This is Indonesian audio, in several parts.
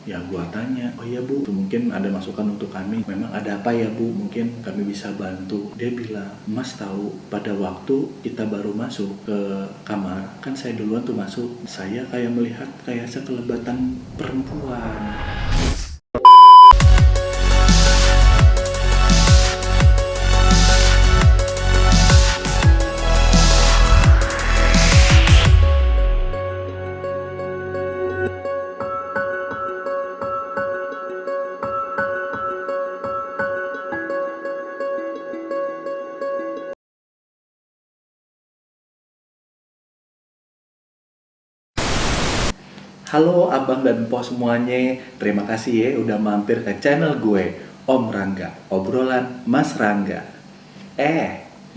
Ya gua tanya, oh iya Bu, mungkin ada masukan untuk kami. Memang ada apa ya Bu, mungkin kami bisa bantu. Dia bilang, Mas tahu pada waktu kita baru masuk ke kamar, kan saya duluan tuh masuk, saya kayak melihat kayak sekelebatan perempuan. Halo abang dan po semuanya, terima kasih ya udah mampir ke channel gue, Om Rangga, obrolan Mas Rangga.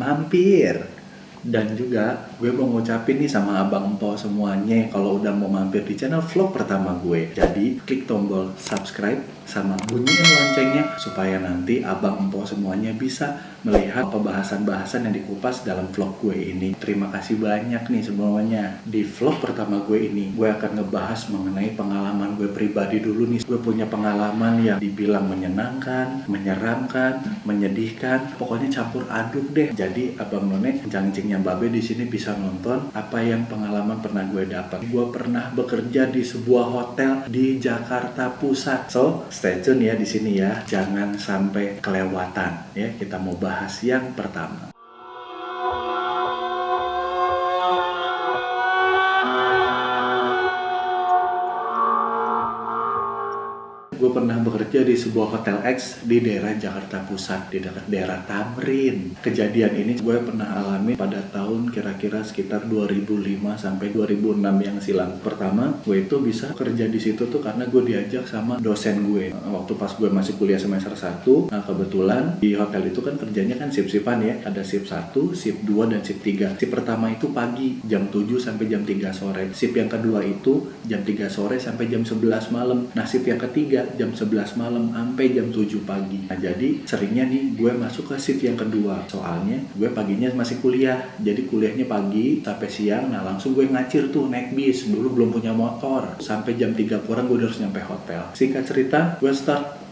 Mampir! Dan juga gue mau ngucapin nih sama abang po semuanya kalau udah mau mampir di channel vlog pertama gue. Jadi klik tombol subscribe sama bunyiin loncengnya supaya nanti abang po semuanya bisa melihat pembahasan-bahasan yang dikupas dalam vlog gue ini. Terima kasih banyak nih semuanya. Di vlog pertama gue ini, gue akan ngebahas mengenai pengalaman gue pribadi dulu nih. Gue punya pengalaman yang dibilang menyenangkan, menyeramkan, menyedihkan, pokoknya campur aduk deh. Jadi abang none, jangcingnya babe di sini bisa nonton apa yang pengalaman pernah gue dapat. Gue pernah bekerja di sebuah hotel di Jakarta Pusat. So, stay tune ya di sini ya. Jangan sampai kelewatan ya. Kita mau bahas yang pertama. Gue pernah bekerja di sebuah hotel X di daerah Jakarta Pusat, di dekat daerah Tamrin. Kejadian ini gue pernah alami pada tahun kira-kira sekitar 2005 sampai 2006 yang silam. Pertama, gue itu bisa kerja di situ tuh karena gue diajak sama dosen gue. Waktu pas gue masih kuliah semester 1, nah kebetulan di hotel itu kan kerjanya kan shift-shiftan ya. Ada shift 1, shift 2, dan shift 3. Shift pertama itu pagi, jam 7 sampai jam 3 sore. Shift yang kedua itu jam 3 sore sampai jam 11 malam. Nah, shift yang ketiga jam 11 malam sampai jam 7 pagi. Nah, jadi seringnya nih gue masuk ke shift yang kedua. Soalnya gue paginya masih kuliah. Jadi kuliahnya pagi sampai siang. Nah, langsung gue ngacir tuh naik bis. Dulu belum punya motor. Sampai jam 3 kurang gue harus nyampe hotel. Singkat cerita, gue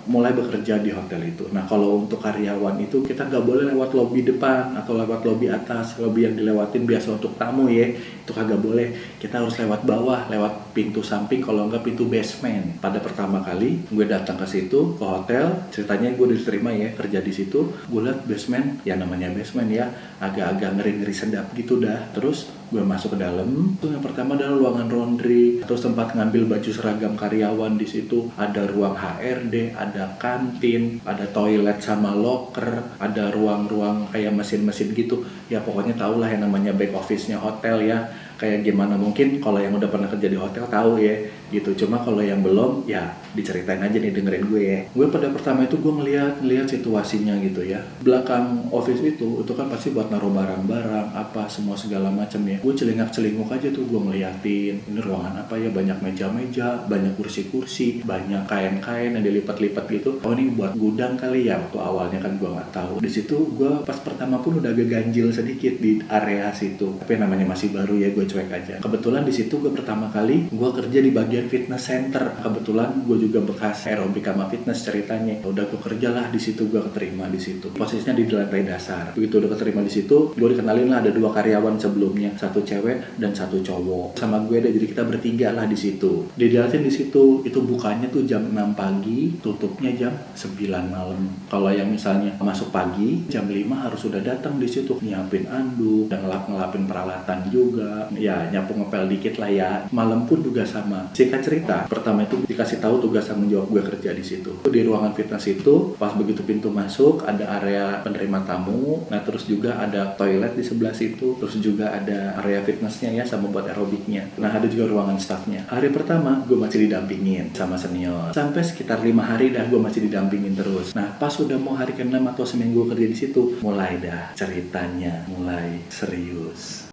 mulai bekerja di hotel itu. Nah, kalau untuk karyawan itu kita nggak boleh lewat lobi depan atau lewat lobi atas. Lobi yang dilewatin biasa untuk tamu ya, itu kagak boleh. Kita harus lewat bawah, lewat pintu samping, kalau nggak pintu basement. Pada pertama kali gue datang ke situ, ke hotel, ceritanya gue diterima ya kerja di situ. Gue liat basement, ya namanya basement ya, agak-agak ngeri-ngeri sedap gitu dah. Terus gue masuk ke dalam. Itu yang pertama adalah ruangan laundry, terus tempat ngambil baju seragam karyawan di situ. Ada ruang HRD, ada kantin, ada toilet sama locker, ada ruang-ruang kayak mesin-mesin gitu. Ya pokoknya tau lah yang namanya back office-nya hotel ya. Kayak gimana, mungkin kalau yang udah pernah kerja di hotel tahu ya gitu. Cuma kalau yang belum ya diceritain aja nih, dengerin gue ya. Gue pada pertama itu gue ngeliat situasinya gitu ya. Belakang office itu kan pasti buat naruh barang-barang apa semua segala macam ya. Gue celingak-celinguk aja tuh gue ngeliatin ini ruangan apa ya, banyak meja-meja, banyak kursi-kursi, banyak kain-kain yang dilipat-lipat gitu. Oh ini buat gudang kali ya, waktu awalnya kan gue nggak tahu. Di situ gue pas pertama pun udah agak ganjil sedikit di area situ. Tapi namanya masih baru ya, gue cuek aja. Kebetulan di situ gue pertama kali gue kerja di bagian fitness center. Kebetulan gue juga bekas aerobik sama fitness ceritanya. Udah gue kerjalah di situ, gue keterima di situ. Posisinya di lantai dasar. Begitu udah keterima di situ, gue dikenalin lah ada 2 karyawan sebelumnya, 1 cewek dan 1 cowok. Sama gue deh, jadi kita bertiga lah di situ. Dilihatin di situ, itu bukanya tuh jam 6 pagi, tutupnya jam 9 malam. Kalau yang misalnya masuk pagi, jam 5 harus sudah datang di situ, nyiapin anduk dan ngelapin peralatan juga. Ya nyapu ngepel dikit lah ya. Malam pun juga sama. Singkat cerita, pertama itu dikasih tahu tugas tanggung jawab gue kerja di situ. Di ruangan fitness itu, pas begitu pintu masuk ada area penerima tamu. Nah terus juga ada toilet di sebelah situ. Terus juga ada area fitnessnya ya sama buat aerobiknya. Nah ada juga ruangan staffnya. Hari pertama gue masih didampingin sama senior. Sampai sekitar 5 hari dah gue masih didampingin terus. Nah pas udah mau hari ke-6 atau seminggu kerja di situ, mulai dah ceritanya mulai serius.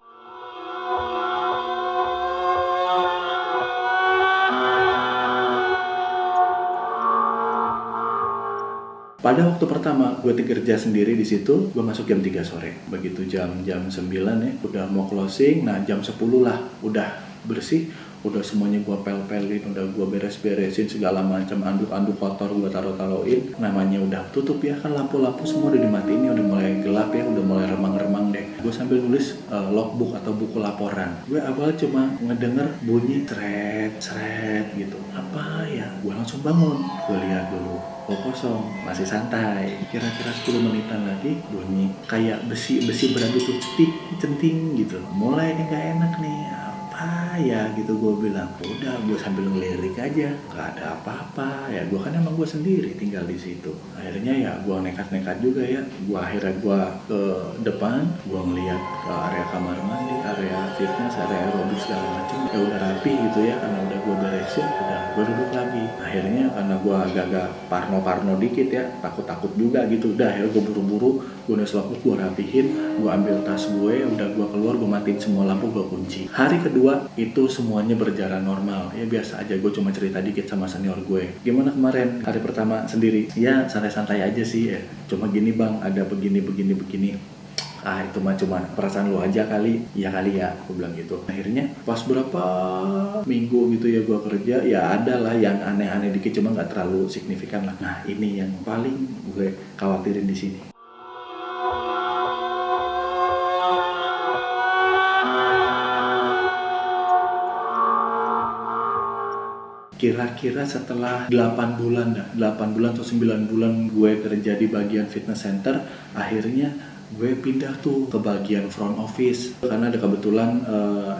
Pada waktu pertama gue kerja sendiri di situ, gue masuk jam 3 sore. Begitu jam 9 ya, udah mau closing, nah jam 10 lah udah bersih, udah semuanya gue pel-pelin, udah gue beres-beresin segala macam, anduk-anduk kotor gue taruh-taruhin. Namanya udah tutup ya kan, lampu-lampu semua udah dimatiin ya, udah mulai gelap ya, udah mulai remang-remang deh. Gue sambil nulis logbook atau buku laporan. Gue awalnya cuma ngedenger bunyi seret gitu. Apa ya? Gue langsung bangun. Gue lihat dulu. Oh, kosong, masih santai. Kira-kira 10 menitan lagi bunyi kayak besi beradu tuh centing gitu. Mulai nih gak enak nih. Apa ya gitu gue bilang. Udah, gue sambil ngelirik aja, nggak ada apa-apa ya. Gue kan emang gue sendiri tinggal di situ. Akhirnya ya gue nekat juga ya. Akhirnya gue ke depan, gue ngeliat ke area kamar mandi, area fitness, area aerobik segala macam. Ya udah rapi gitu ya, karena udah gue beresin, udah gue duduk lagi. Akhirnya karena gue agak-agak parno dikit ya, takut juga gitu. Udah akhirnya gue buru-buru, gue nulis logbook, gue rapihin, gue ambil tas gue, udah gue keluar, gue matiin semua lampu, gue kunci. Hari kedua itu semuanya berjalan normal ya, biasa aja. Gue cuma cerita dikit sama senior gue, gimana kemarin hari pertama sendiri. Ya santai-santai aja sih ya, cuma gini bang, ada begini. Itu mah cuma perasaan lu aja kali ya, aku bilang gitu. Akhirnya pas berapa minggu gitu ya gue kerja, ya ada lah yang aneh-aneh dikit, cuma nggak terlalu signifikan lah. Nah ini yang paling gue khawatirin di sini. Kira-kira setelah 8 bulan atau 9 bulan gue kerja di bagian fitness center, akhirnya gue pindah tuh ke bagian front office karena ada kebetulan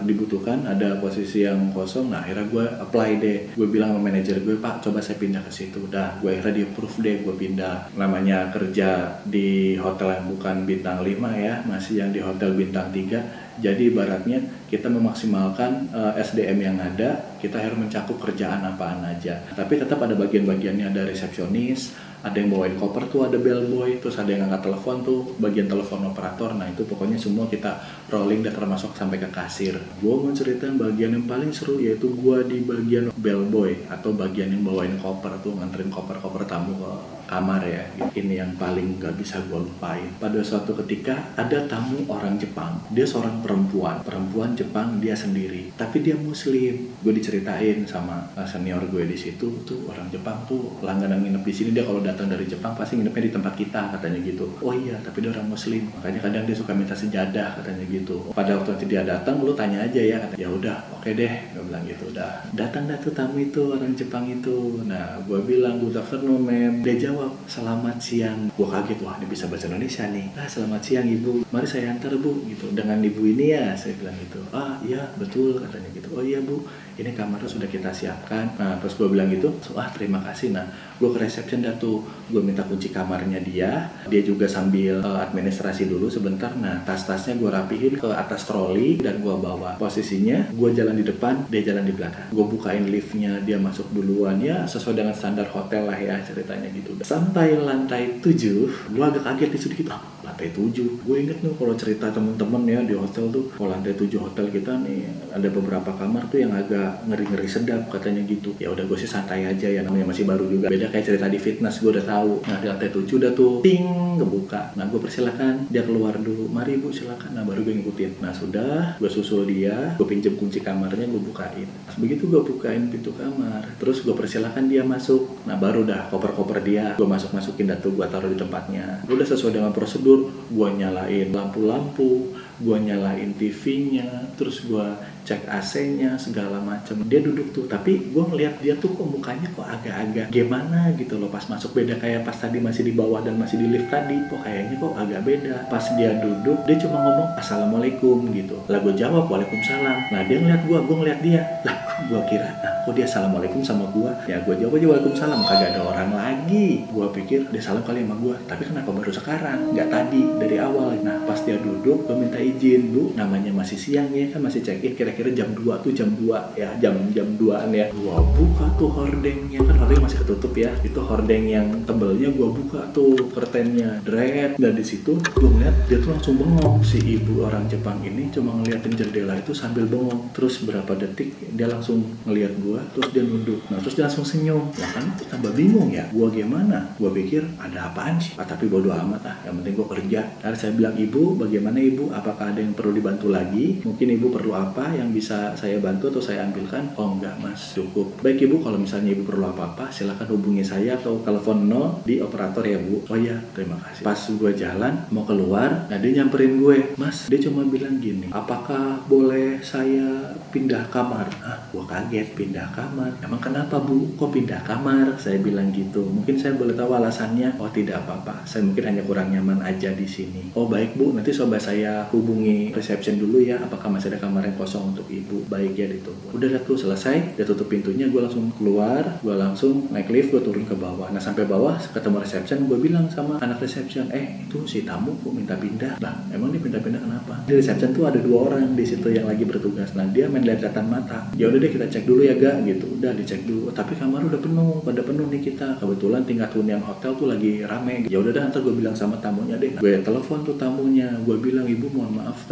dibutuhkan, ada posisi yang kosong. Nah akhirnya gue apply deh, gue bilang sama manajer gue, Pak coba saya pindah ke situ. Udah gue akhirnya di approve deh, gue pindah. Namanya kerja di hotel yang bukan bintang 5 ya, masih yang di hotel bintang 3. Jadi ibaratnya kita memaksimalkan SDM yang ada, kita harus mencakup kerjaan apaan aja. Tapi tetap ada bagian-bagiannya, ada resepsionis, ada yang bawain koper tuh, ada bellboy, terus ada yang angkat telepon tuh, bagian telepon operator. Nah itu pokoknya semua kita rolling dan termasuk sampai ke kasir. Gue mau ceritain bagian yang paling seru, yaitu gue di bagian bellboy atau bagian yang bawain koper tuh, nganterin koper-koper tamu ke kamar ya. Ini yang paling gak bisa gue lupain. Pada suatu ketika ada tamu orang Jepang, dia seorang perempuan Jepang, dia sendiri, tapi dia muslim. Gue diceritain sama senior gue di situ, tuh orang Jepang tuh langganan nginep di sini, dia kalau datang dari Jepang pasti nginepnya di tempat kita, katanya gitu. Oh iya, tapi dia orang muslim, makanya kadang dia suka minta sejadah, katanya gitu. Pada waktu dia datang, lu tanya aja ya, katanya. Ya udah, oke deh, gue bilang gitu. Udah datang dah tuh tamu itu, orang Jepang itu. Nah gue bilang, good afternoon ma'am. Dia jawab, selamat siang. Gue kaget, wah dia bisa bahasa Indonesia nih. Selamat siang ibu, mari saya antar bu, gitu. Dengan ibu ini ya, saya bilang gitu. Iya betul, katanya gitu. Oh iya bu, ini kamarnya sudah kita siapkan. Nah terus gue bilang gitu, terima kasih. Nah gue ke reception dah tuh, gue minta kunci kamarnya dia juga sambil administrasi dulu sebentar. Nah tas-tasnya gue rapihin ke atas troli dan gue bawa. Posisinya gue jalan di depan, dia jalan di belakang. Gue bukain liftnya, dia masuk duluan ya, sesuai dengan standar hotel lah ya ceritanya gitu. Sampai lantai 7, gue agak kaget sedikit, lantai 7. Gue inget nih kalau cerita temen-temen ya di hotel tuh, kalau lantai 7 hotel kita nih ada beberapa kamar tuh yang agak ngeri-ngeri sedap katanya gitu. Ya udah gue sih santai aja ya, namanya masih baru juga. Beda kayak cerita di fitness, gue udah tahu. Nah di lantai 7 udah tuh ting kebuka. Nah gue persilakan dia keluar dulu, mari bu silakan. Nah baru gue ngikutin. Nah sudah, gue susul dia, gue pinjem kunci kamarnya, gue bukain. Nah, begitu gue bukain pintu kamar, terus gue persilakan dia masuk. Nah baru dah koper-koper dia gue masukin dah tuh, gue taruh di tempatnya. Udah sesuai dengan prosedur, gue nyalain lampu-lampu, gue nyalain TV-nya, terus gue cek AC-nya segala macem. Dia duduk tuh, tapi gue ngeliat dia tuh kok mukanya kok agak-agak gimana gitu loh pas masuk. Beda kayak pas tadi masih di bawah dan masih di lift tadi, kok kayaknya kok agak beda. Pas dia duduk, dia cuma ngomong assalamualaikum gitu. Lah gue jawab waalaikumsalam. Nah dia ngeliat gue ngeliat dia. Lah gue kira, kok dia assalamualaikum sama gue? Ya gue jawab aja waalaikumsalam, kagak ada orang lagi. Gue pikir dia salam kali sama gue, tapi kenapa baru sekarang? Nggak tadi, dari awal. Nah pas dia duduk, gue minta izin, bu, namanya masih siang ya, kan masih check-in kira-kira jam 2 tuh, jam 2 ya, jam 2-an ya. Gua buka tuh hordengnya, kan hordeng masih ketutup ya. Itu hordeng yang tebelnya, gua buka tuh kertennya, dret. Dan di situ gua ngeliat dia tuh langsung bengong. Si ibu orang Jepang ini cuma ngeliatin jendela itu sambil bengong. Terus berapa detik dia langsung ngeliat gua, gue, terus dia nunduk. Nah terus dia langsung senyum. Nah kan tambah bingung ya, gue gimana? Gue pikir ada apaan sih? Tapi bodo amat ah, yang penting gue kerja. Lalu saya bilang, ibu bagaimana ibu? Apakah ada yang perlu dibantu lagi? Mungkin ibu perlu apa yang bisa saya bantu atau saya ambilkan? Oh enggak mas, cukup. Baik ibu, kalau misalnya ibu perlu apa-apa silakan hubungi saya atau telepon 0 di operator ya bu. Oh iya, terima kasih. Pas gue jalan mau keluar, nah dia nyamperin gue. Mas, dia cuma bilang gini, apakah boleh saya pindah kamar? Ah, gue kaget, pindah kamar. Emang kenapa bu? Kok pindah kamar? Saya bilang gitu. Mungkin saya boleh tahu alasannya? Oh tidak apa-apa, saya mungkin hanya kurang nyaman aja di sini. Oh baik bu, nanti coba saya hubungi reception dulu ya, apakah masih ada kamar yang kosong untuk ibu. Baik ya, ditunggu. Udah tuh selesai, dia tutup pintunya, gue langsung keluar, gue langsung naik lift, gue turun ke bawah. Nah sampai bawah ketemu reception, gue bilang sama anak reception, itu si tamu kok minta pindah. Nah emang dia pindah-pindah kenapa? Di reception tuh ada 2 orang di situ yang lagi bertugas. Nah dia main lihat-lihatan mata. Ya udah deh kita cek dulu ya ga gitu. Udah dicek dulu. Tapi kamar udah penuh, pada penuh nih kita. Kebetulan tingkat hunian hotel tuh lagi rame. Ya udah dah, ntar gue bilang sama tamunya deh. Gue telepon tuh tamunya. Gue bilang, ibu mohon maaf,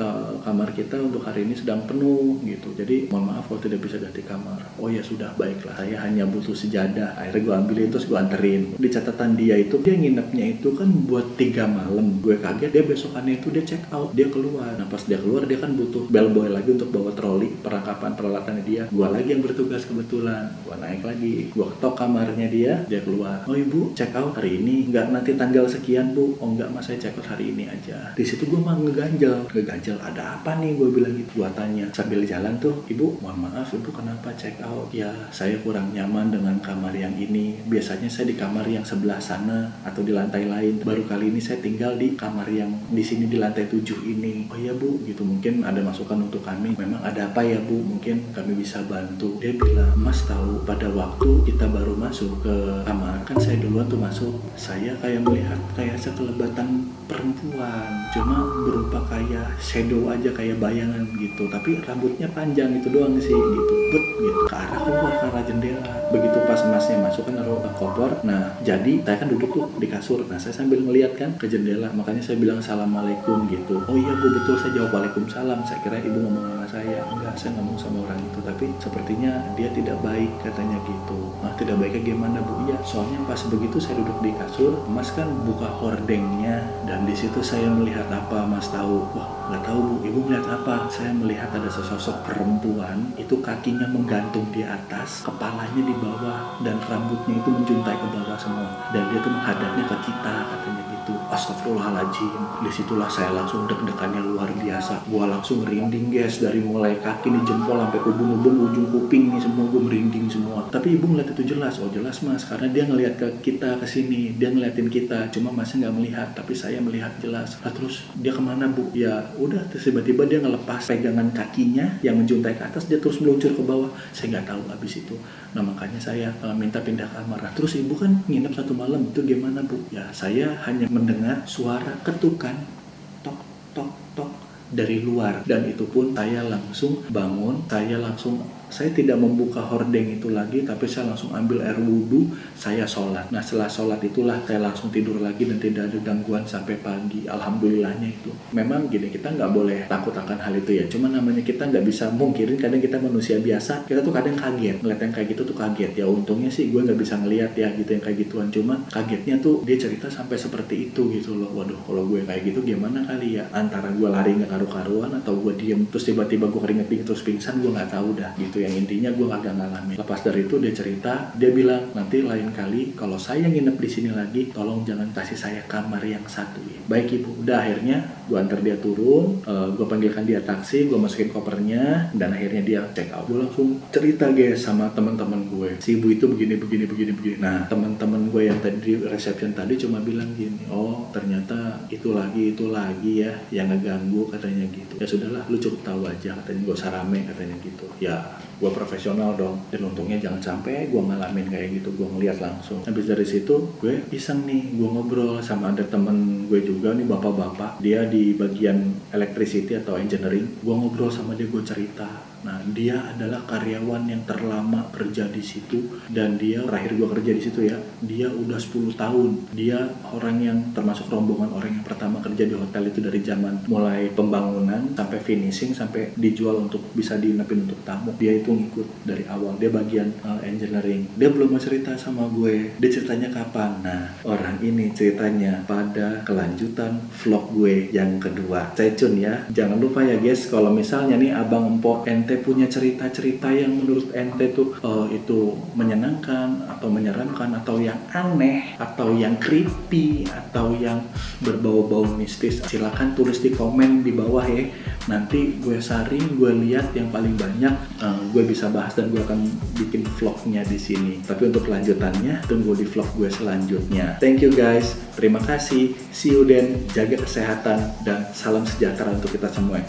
kamar kita untuk hari ini sedang penuh gitu. Jadi mohon maaf kalau tidak bisa ganti kamar. Oh ya sudah, baiklah. Saya hanya butuh sejadah. Akhirnya gue ambilin terus gue anterin. Di catatan dia itu dia nginepnya itu kan buat 3 malam. Gue kaget dia besokannya itu dia check out, dia keluar. Nah pas dia keluar dia kan butuh bellboy lagi untuk bawa troli perlengkapan peralatannya dia. Gue lagi yang bertugas kebetulan. Gue naik lagi, gue ketok kamarnya dia keluar. Oh ibu check out hari ini, nggak nanti tanggal sekian bu? Oh enggak mas, saya check out hari ini aja. Di situ gue mah ngeganjel, ada apa nih? Gue bilang gitu. Gue tanya sambil jalan tuh, ibu mohon maaf ibu kenapa check out? Ya saya kurang nyaman dengan kamar yang ini. Biasanya saya di kamar yang sebelah sana atau di lantai lain. Baru kali ini saya tinggal di kamar yang di sini di lantai 7 ini. Oh iya bu, gitu, mungkin ada masukan untuk kami. Memang ada apa ya bu? Mungkin kami bisa bantu. Dia bilang, mas tahu pada waktu kita baru masuk ke kamar, kan saya duluan tuh masuk. Saya kayak melihat kayak sekelebatan perempuan, cuma berupa kayak shadow aja, kayak bayangan gitu. Tapi rambutnya panjang, itu doang sih gitu. Bet gitu ke arah keluar, ke arah jendela. Begitu pas masnya masuk kan naruh koper. Nah jadi saya kan duduk tuh di kasur. Nah saya sambil ngeliat kan ke jendela, makanya saya bilang assalamualaikum gitu. Oh iya bu, betul, saya jawab waalaikumsalam. Saya kira ibu ngomong sama saya. Enggak, saya ngomong sama orang itu, tapi sepertinya dia tidak baik katanya gitu. Nah tidak baiknya gimana bu? Ya soalnya pas begitu saya duduk di kasur, mas kan buka hordengnya, dan di situ saya melihat apa mas tahu? Wah nggak tahu bu, ibu melihat apa? Saya melihat ada sesosok perempuan, itu kakinya menggantung di atas, kepalanya di bawah, dan rambutnya itu menjuntai ke bawah semua, dan dia tuh menghadapnya ke kita katanya gitu. Astagfirullahaladzim. Disitulah saya langsung deg-degannya luar biasa. Gua langsung merinding guys, dari mulai kaki nih, jempol sampai ubun-ubun, ujung kuping nih semua gue merinding semua. Tapi ibu ngeliat itu jelas. Oh jelas mas, karena dia ngeliat ke kita kesini, dia ngeliatin kita. Cuma masnya nggak melihat, tapi saya melihat jelas. Nah, terus dia kemana bu? Ya udah, terus tiba-tiba dia ngelepas pegangan kakinya yang menjuntai ke atas, dia terus meluncur ke bawah. Saya nggak tahu abis itu. Nah makanya saya minta pindah kamar. Nah, terus ibu kan nginep 1 malam, itu gimana bu? Ya saya hanya mendengar suara ketukan tok tok tok dari luar, dan itu pun saya langsung bangun. Saya tidak membuka hordeng itu lagi, tapi saya langsung ambil air wudhu, saya sholat. Nah setelah sholat itulah saya langsung tidur lagi dan tidak ada gangguan sampai pagi. Alhamdulillahnya itu. Memang gini, kita nggak boleh takut akan hal itu ya. Cuma namanya kita nggak bisa mungkirin, kadang kita manusia biasa, kita tuh kadang kaget. Ngeliat yang kayak gitu tuh kaget. Ya untungnya sih gue nggak bisa ngeliat ya gitu yang kayak gituan. Cuma kagetnya tuh dia cerita sampai seperti itu gitu loh. Waduh, kalau gue kayak gitu gimana kali ya? Antara gue lari nggak karu-karuan atau gue diem terus tiba-tiba gue keringet dingin terus pingsan, gue nggak tahu dah gitu. Yang intinya gue agak ngalamin. Lepas dari itu dia cerita, dia bilang nanti lain kali kalau saya nginep di sini lagi, tolong jangan kasih saya kamar yang satu ya. Baik ibu. Udah akhirnya gue antar dia turun, gue panggilkan dia taksi, gue masukin kopernya, dan akhirnya dia check out. Gue langsung cerita guys sama teman-teman gue, si ibu itu begini. Nah teman-teman gue yang tadi di reception tadi cuma bilang gini, oh ternyata itu lagi ya yang ngeganggu katanya gitu. Ya sudahlah, lu cukup tahu aja katanya, gak usah rame katanya gitu. Ya gue profesional dong, dan untungnya jangan sampai gue ngalamin kayak gitu. Gue ngeliat langsung. Habis dari situ gue iseng nih, gue ngobrol sama ada temen gue juga nih, bapak-bapak, dia di bagian electricity atau engineering. Gue ngobrol sama dia, gue cerita Nah, dia adalah karyawan yang terlama kerja di situ, dan dia terakhir gue kerja di situ ya, dia udah 10 tahun. Dia orang yang termasuk rombongan orang yang pertama kerja di hotel itu dari zaman mulai pembangunan sampai finishing sampai dijual untuk bisa diinepin untuk tamu. Dia itu ngikut dari awal. Dia bagian engineering. Dia belum mau cerita sama gue. Dia ceritanya kapan? Nah, orang ini ceritanya pada kelanjutan vlog gue yang kedua. Stay tune ya. Jangan lupa ya guys, kalau misalnya nih abang empok ente punya cerita-cerita yang menurut ente tuh itu menyenangkan atau menyeramkan atau yang aneh atau yang creepy atau yang berbau-bau mistis, silakan tulis di komen di bawah ya. Nanti gue saring, gue lihat yang paling banyak, gue bisa bahas dan gue akan bikin vlognya di sini. Tapi untuk kelanjutannya tunggu di vlog gue selanjutnya. Thank you guys, terima kasih, see you then, jaga kesehatan dan salam sejahtera untuk kita semua.